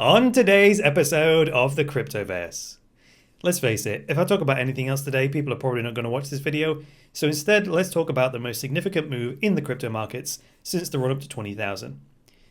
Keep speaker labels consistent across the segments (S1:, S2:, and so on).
S1: On today's episode of the Cryptoverse. Let's face it, if I talk about anything else today, people are probably not going to watch this video. So instead, let's talk about the most significant move in the crypto markets since the run up to 20,000.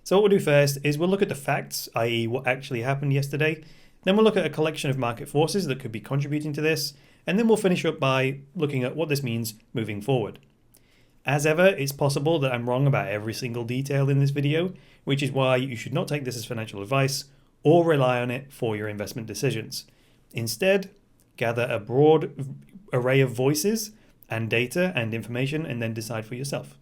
S1: So what we'll do first is we'll look at the facts, i.e. what actually happened yesterday. Then we'll look at a collection of market forces that could be contributing to this. And then we'll finish up by looking at what this means moving forward. As ever, it's possible that I'm wrong about every single detail in this video, which is why you should not take this as financial advice or rely on it for your investment decisions. Instead, gather a broad array of voices and data and information and then decide for yourself.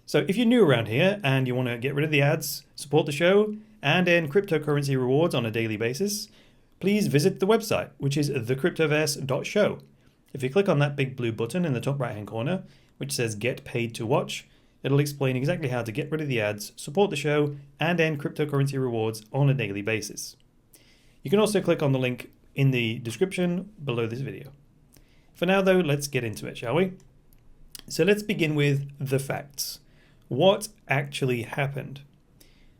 S1: So if you're new around here and you want to get rid of the ads, support the show, and earn cryptocurrency rewards on a daily basis, please visit the website, which is thecryptoverse.show. If you click on that big blue button in the top right hand corner, which says Get Paid to Watch, it'll explain exactly how to get rid of the ads, support the show, and earn cryptocurrency rewards on a daily basis. You can also click on the link in the description below this video. For now though, let's get into it, shall we? So let's begin with the facts. What actually happened?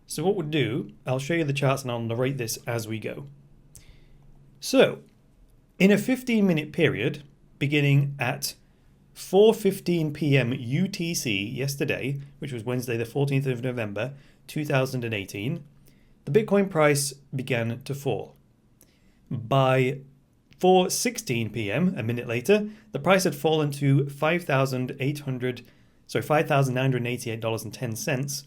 S1: So what we'll do, I'll show you the charts and I'll narrate this as we go. So, in a 15-minute period, beginning at 4:15 p.m. UTC yesterday, which was Wednesday the 14th of November 2018, the Bitcoin price began to fall. By 4:16 p.m., a minute later, the price had fallen to $5,988.10,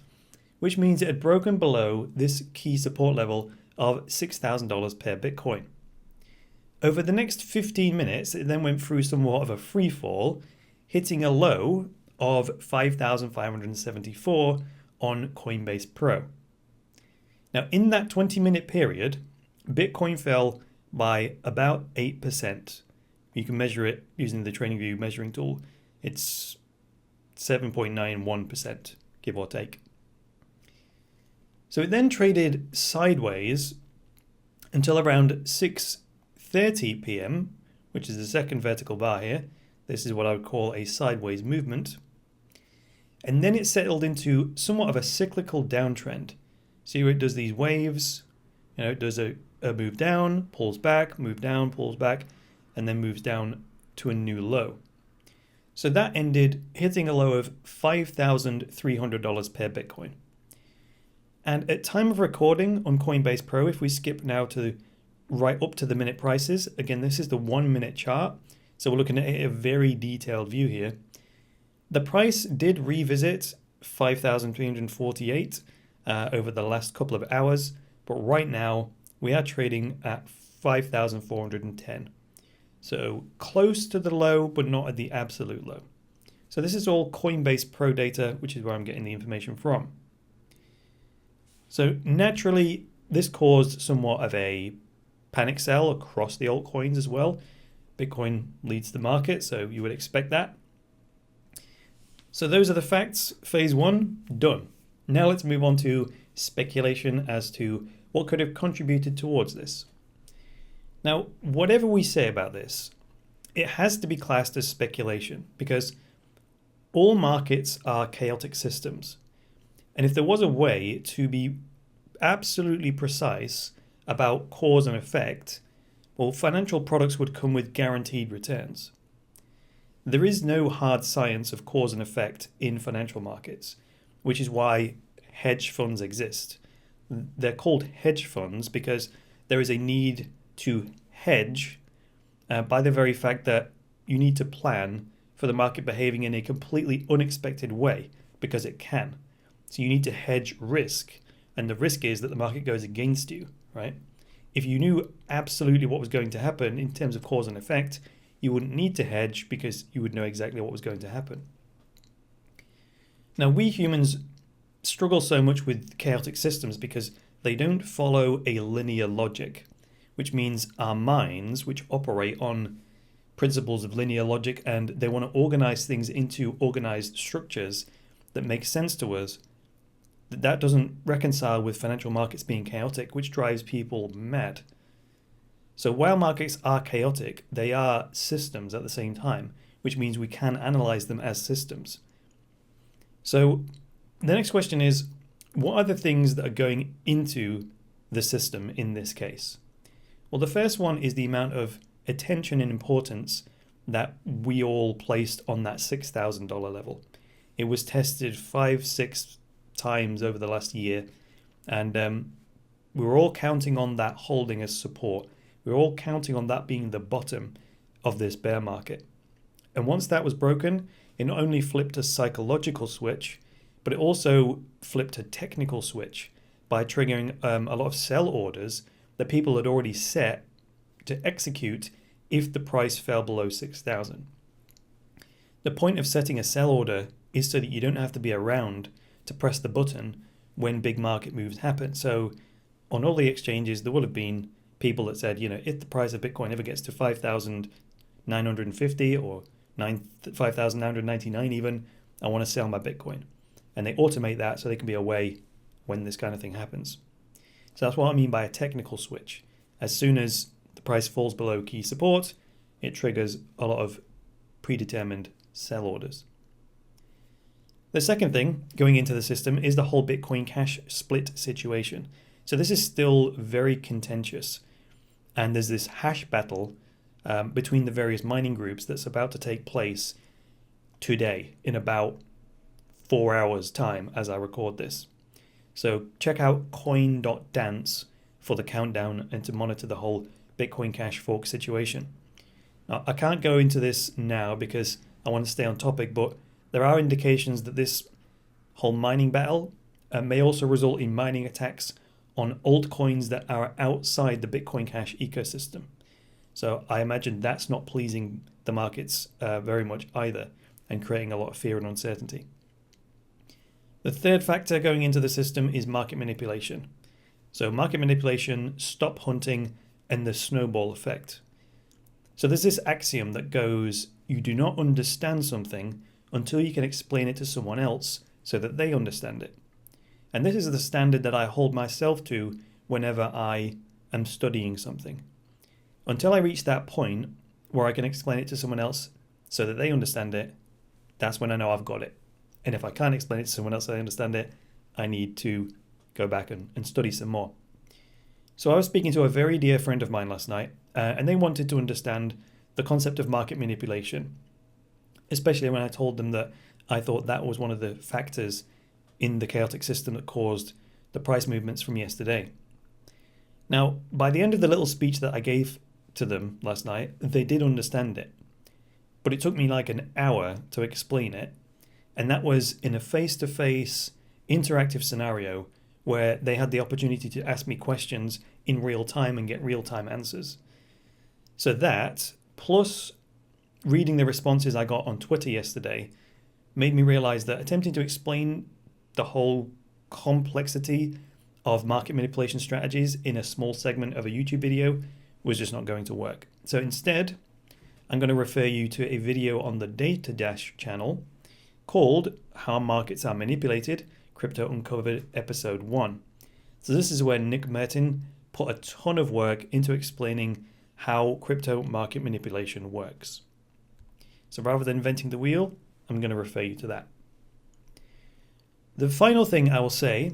S1: which means it had broken below this key support level of $6,000 per Bitcoin. Over the next 15 minutes, it then went through somewhat of a free fall, hitting a low of 5,574 on Coinbase Pro. Now, in that 20-minute period, Bitcoin fell by about 8%. You can measure it using the TradingView measuring tool. It's 7.91%, give or take. So it then traded sideways until around 6:30 p.m., which is the second vertical bar here. This is what I would call a sideways movement. And then it settled into somewhat of a cyclical downtrend. See where it does these waves? It does a move down, pulls back, move down, pulls back, and then moves down to a new low. So that ended hitting a low of $5,300 per Bitcoin. And at time of recording on Coinbase Pro, if we skip now to right up to the minute prices, again, this is the 1 minute chart. So we're looking at a very detailed view here. The price did revisit 5,348 over the last couple of hours, but right now we are trading at 5,410. So close to the low, but not at the absolute low. So this is all Coinbase Pro data, which is where I'm getting the information from. So naturally, this caused somewhat of a panic sell across the altcoins as well. Bitcoin leads the market, so you would expect that. So those are the facts. Phase one, done. Now let's move on to speculation as to what could have contributed towards this. Now, whatever we say about this, it has to be classed as speculation because all markets are chaotic systems. And if there was a way to be absolutely precise about cause and effect, well, financial products would come with guaranteed returns. There is no hard science of cause and effect in financial markets, which is why hedge funds exist. They're called hedge funds because there is a need to hedge by the very fact that you need to plan for the market behaving in a completely unexpected way because it can. So you need to hedge risk, and the risk is that the market goes against you, right? If you knew absolutely what was going to happen in terms of cause and effect, you wouldn't need to hedge because you would know exactly what was going to happen. Now, we humans struggle so much with chaotic systems because they don't follow a linear logic, which means our minds, which operate on principles of linear logic, and they want to organize things into organized structures that make sense to us, that doesn't reconcile with financial markets being chaotic, which drives people mad. So while markets are chaotic, they are systems at the same time, which means we can analyze them as systems. So the next question is, what are the things that are going into the system in this case? Well, the first one is the amount of attention and importance that we all placed on that $6,000 level. It was tested 5-6 times over the last year, and we were all counting on that holding as support. We were all counting on that being the bottom of this bear market. And once that was broken, it not only flipped a psychological switch, but it also flipped a technical switch by triggering a lot of sell orders that people had already set to execute if the price fell below 6,000. The point of setting a sell order is so that you don't have to be around to press the button when big market moves happen. So on all the exchanges, there will have been people that said, if the price of Bitcoin ever gets to 5,950 or 5,999 even, I want to sell my Bitcoin. And they automate that so they can be away when this kind of thing happens. So that's what I mean by a technical switch. As soon as the price falls below key support, it triggers a lot of predetermined sell orders. The second thing going into the system is the whole Bitcoin Cash split situation. So this is still very contentious. And there's this hash battle between the various mining groups that's about to take place today in about 4 hours time as I record this. So check out coin.dance for the countdown and to monitor the whole Bitcoin Cash fork situation. Now, I can't go into this now because I want to stay on topic, but there are indications that this whole mining battle may also result in mining attacks on altcoins that are outside the Bitcoin Cash ecosystem. So I imagine that's not pleasing the markets very much either, and creating a lot of fear and uncertainty. The third factor going into the system is market manipulation. So market manipulation, stop hunting, and the snowball effect. So there's this axiom that goes, you do not understand something until you can explain it to someone else so that they understand it. And this is the standard that I hold myself to whenever I am studying something. Until I reach that point where I can explain it to someone else so that they understand it, that's when I know I've got it. And if I can't explain it to someone else so they understand it, I need to go back and study some more. So I was speaking to a very dear friend of mine last night, and they wanted to understand the concept of market manipulation, especially when I told them that I thought that was one of the factors in the chaotic system that caused the price movements from yesterday. Now, by the end of the little speech that I gave to them last night, they did understand it. But it took me like an hour to explain it. And that was in a face-to-face interactive scenario where they had the opportunity to ask me questions in real time and get real-time answers. So that, plus reading the responses I got on Twitter yesterday, made me realize that attempting to explain the whole complexity of market manipulation strategies in a small segment of a YouTube video was just not going to work. So instead, I'm going to refer you to a video on the Data Dash channel called How Markets Are Manipulated, Crypto Uncovered Episode 1. So this is where Nick Mertin put a ton of work into explaining how crypto market manipulation works. So rather than inventing the wheel, I'm going to refer you to that. The final thing I will say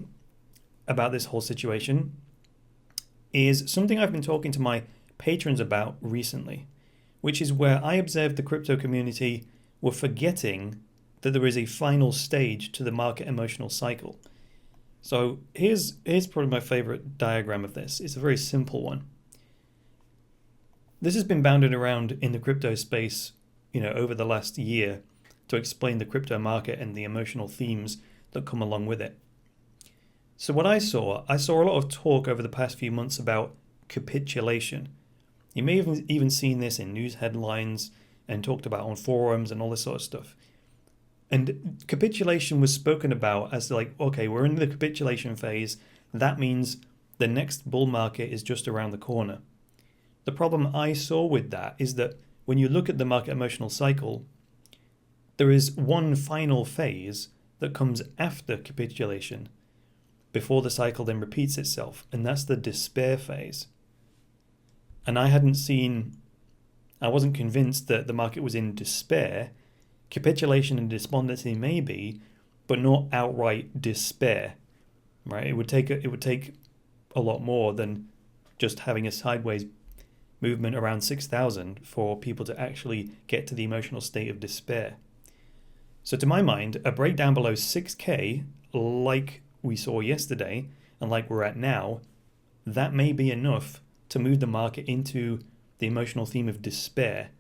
S1: about this whole situation is something I've been talking to my patrons about recently, which is where I observed the crypto community were forgetting that there is a final stage to the market emotional cycle. So here's probably my favorite diagram of this. It's a very simple one. This has been bounded around in the crypto space, over the last year to explain the crypto market and the emotional themes that come along with it. So what I saw a lot of talk over the past few months about capitulation. You may have even seen this in news headlines and talked about on forums and all this sort of stuff. And capitulation was spoken about as like, okay, we're in the capitulation phase. That means the next bull market is just around the corner. The problem I saw with that is that when you look at the market emotional cycle, there is one final phase that comes after capitulation before the cycle then repeats itself, and that's the despair phase. And I wasn't convinced that the market was in despair. Capitulation and despondency maybe, but not outright despair, right? It would take a lot more than just having a sideways movement around 6,000 for people to actually get to the emotional state of despair. So to my mind, a breakdown below 6K, like we saw yesterday and like we're at now, that may be enough to move the market into the emotional theme of despair,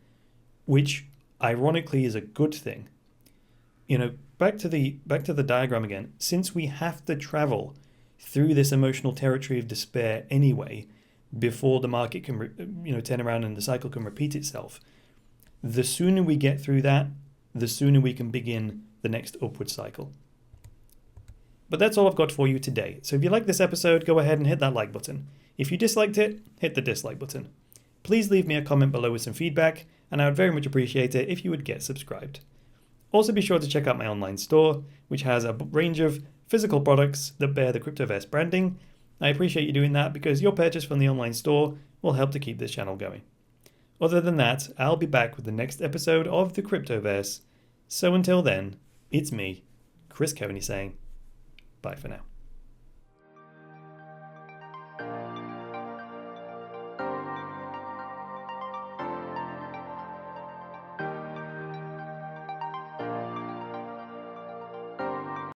S1: which ironically is a good thing. You know, back to the diagram again. Since we have to travel through this emotional territory of despair anyway, before the market can turn around and the cycle can repeat itself, the sooner we get through that, the sooner we can begin the next upward cycle. But that's all I've got for you today. So if you like this episode, go ahead and hit that like button. If you disliked it, hit the dislike button. Please leave me a comment below with some feedback, and I would very much appreciate it if you would get subscribed. Also be sure to check out my online store, which has a range of physical products that bear the Cryptoverse branding. I appreciate you doing that because your purchase from the online store will help to keep this channel going. Other than that, I'll be back with the next episode of the Cryptoverse. So until then, it's me, Chris Coney, saying bye for now.